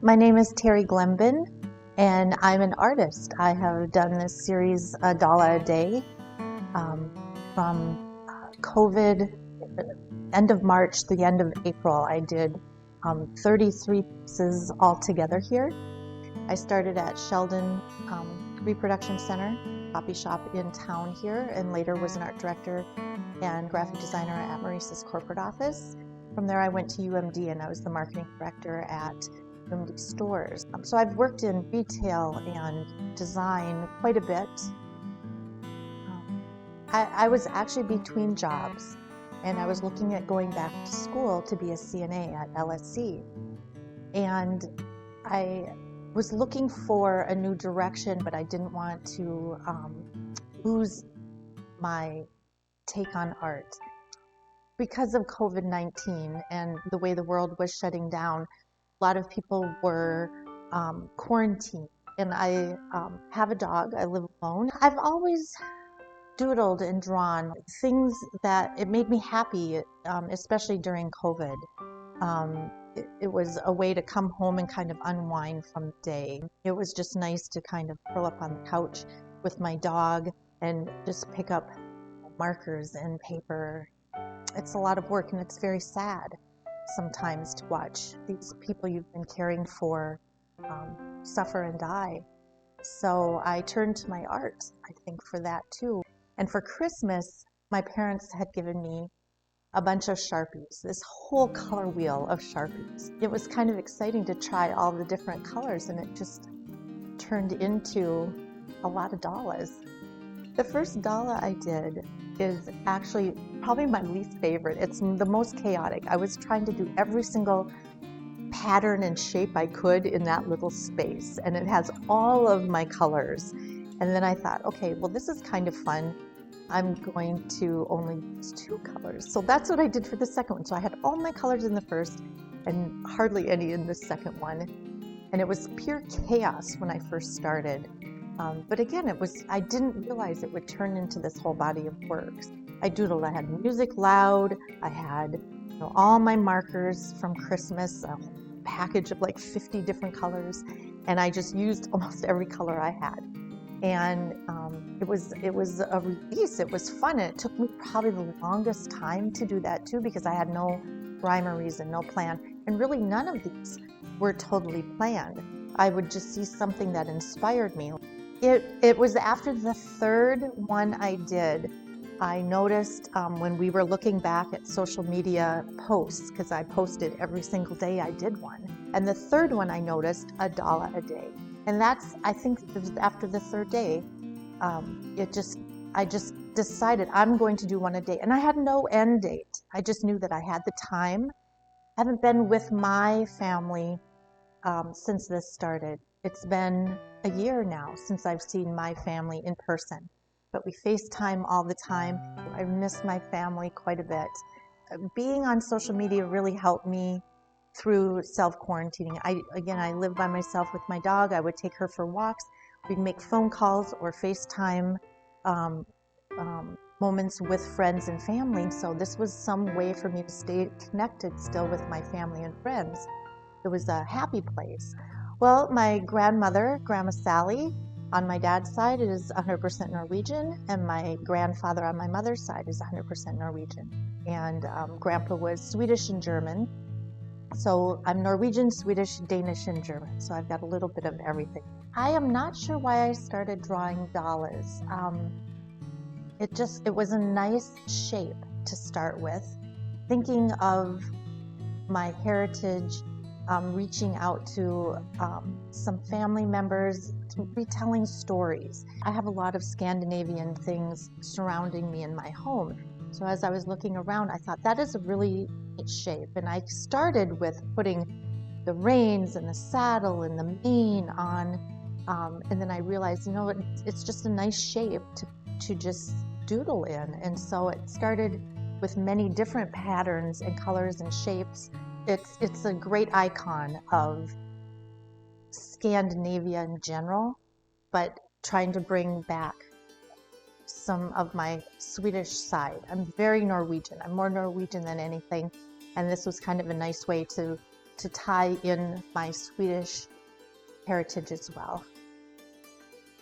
My name is Teri Glembin, and I'm an artist. I have done this series, Dala A Day, from COVID, end of March to the end of April. I did 33 pieces altogether here. I started at Sheldon Reproduction Center, copy shop in town here, and later was an art director and graphic designer at Maurice's corporate office. From there I went to UMD and I was the marketing director at UMD stores. So I've worked in retail and design quite a bit. I was actually between jobs, and I was looking at going back to school to be a CNA at LSC. And I was looking for a new direction, but I didn't want to lose my take on art. Because of COVID-19 and the way the world was shutting down, a lot of people were quarantined. And I have a dog. I live alone. I've always doodled and drawn things that it made me happy, especially during COVID. It was a way to come home and kind of unwind from the day. It was just nice to kind of curl up on the couch with my dog and just pick up markers and paper. It's a lot of work, and it's very sad sometimes to watch these people you've been caring for suffer and die. So I turned to my art, I think, for that too. And for Christmas, my parents had given me a bunch of Sharpies, this whole color wheel of Sharpies. It was kind of exciting to try all the different colors, and it just turned into a lot of Dalas. The first Dala I did is actually probably my least favorite. It's the most chaotic. I was trying to do every single pattern and shape I could in that little space, and it has all of my colors. And then I thought, okay, well, this is kind of fun. I'm going to only use 2 colors. So that's what I did for the second one. So I had all my colors in the first and hardly any in the second one. And it was pure chaos when I first started. But again, I didn't realize it would turn into this whole body of works. I doodled, I had music loud, I had all my markers from Christmas, a package of like 50 different colors, and I just used almost every color I had. And it was a release. It was fun. And it took me probably the longest time to do that too, because I had no rhyme or reason, no plan. And really none of these were totally planned. I would just see something that inspired me. It was after the third one I did, I noticed when we were looking back at social media posts, because I posted every single day I did one. And the third one I noticed, a Dala A Day. And I think it was after the third day, I just decided I'm going to do one a day. And I had no end date. I just knew that I had the time. I haven't been with my family since this started. It's been a year now since I've seen my family in person. But we FaceTime all the time. I miss my family quite a bit. Being on social media really helped me through self-quarantining. I live by myself with my dog. I would take her for walks. We'd make phone calls or FaceTime moments with friends and family. So this was some way for me to stay connected still with my family and friends. It was a happy place. Well, my grandmother, Grandma Sally, on my dad's side is 100% Norwegian, and my grandfather on my mother's side is 100% Norwegian. And Grandpa was Swedish and German. So I'm Norwegian, Swedish, Danish, and German. So I've got a little bit of everything. I am not sure why I started drawing Dalas. It was a nice shape to start with. Thinking of my heritage, reaching out to some family members, retelling stories. I have a lot of Scandinavian things surrounding me in my home. So as I was looking around, I thought that is a really neat shape. And I started with putting the reins and the saddle and the mane on. And then I realized, it's just a nice shape to just doodle in. And so it started with many different patterns and colors and shapes. It's a great icon of Scandinavia in general, but trying to bring back some of my Swedish side. I'm very Norwegian. I'm more Norwegian than anything. And this was kind of a nice way to to tie in my Swedish heritage as well.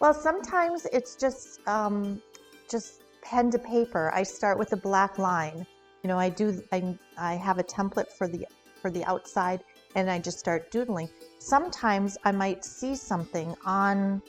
Well, sometimes it's just pen to paper. I start with a black line. You know, I have a template for the outside, and I just start doodling. Sometimes I might see something on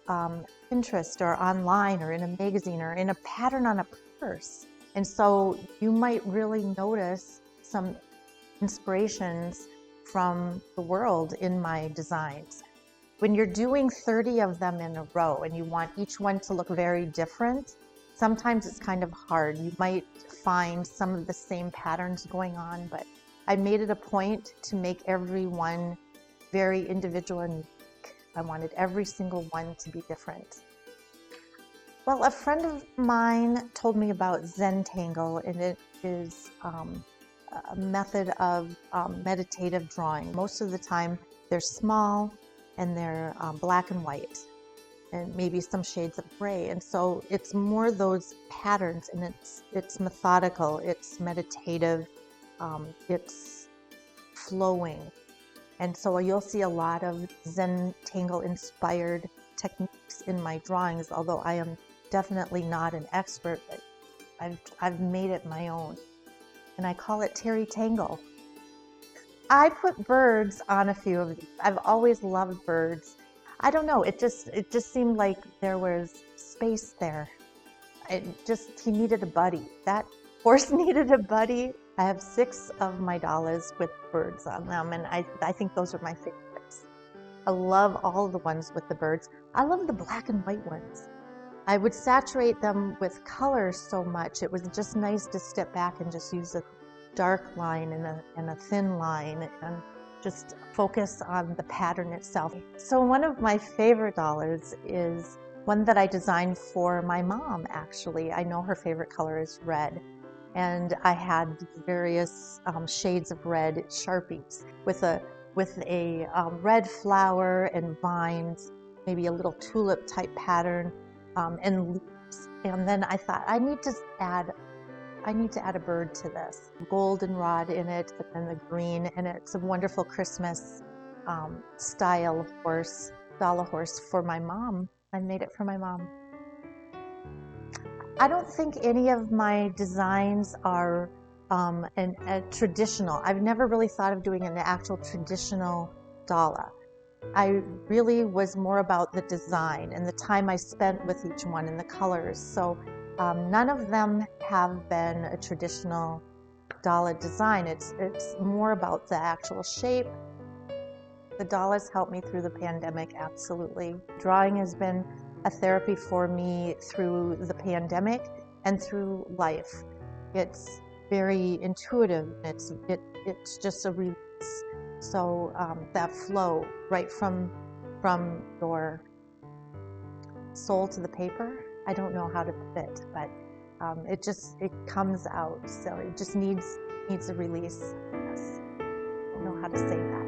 Pinterest or online or in a magazine or in a pattern on a purse. And so you might really notice some inspirations from the world in my designs. When you're doing 30 of them in a row and you want each one to look very different, sometimes it's kind of hard. You might find some of the same patterns going on, but I made it a point to make every one very individual and unique. I wanted every single one to be different. Well, a friend of mine told me about Zentangle, and it is a method of meditative drawing. Most of the time they're small and they're black and white and maybe some shades of gray. And so it's more those patterns, and it's methodical, it's meditative, it's flowing. And so you'll see a lot of Zentangle inspired techniques in my drawings, although I am definitely not an expert, but I've made it my own. And I call it Teri Tangle. I put birds on a few of these. I've always loved birds. I don't know, it just seemed like there was space there. He needed a buddy. That horse needed a buddy. I have 6 of my Dalas with birds on them, and I think those are my favorites. I love all the ones with the birds. I love the black and white ones. I would saturate them with colors so much. It was just nice to step back and just use a dark line and a thin line and just focus on the pattern itself. So one of my favorite Dalas is one that I designed for my mom, actually. I know her favorite color is red. And I had various shades of red Sharpies with a red flower and vines, maybe a little tulip type pattern, and leaves. And then I thought I need to add a bird to this. Goldenrod in it, and then the green, and it's a wonderful Christmas style horse, Dala Horse for my mom. I made it for my mom. I don't think any of my designs are traditional. I've never really thought of doing an actual traditional Dala. I really was more about the design and the time I spent with each one and the colors. So none of them have been a traditional Dala design. It's more about the actual shape. The Dalas helped me through the pandemic, absolutely. Drawing has been a therapy for me through the pandemic and through life. It's very intuitive. It's just a release. So that flow right from your soul to the paper, I don't know how to put it, but it comes out. So it just needs a release. Yes. I don't know how to say that.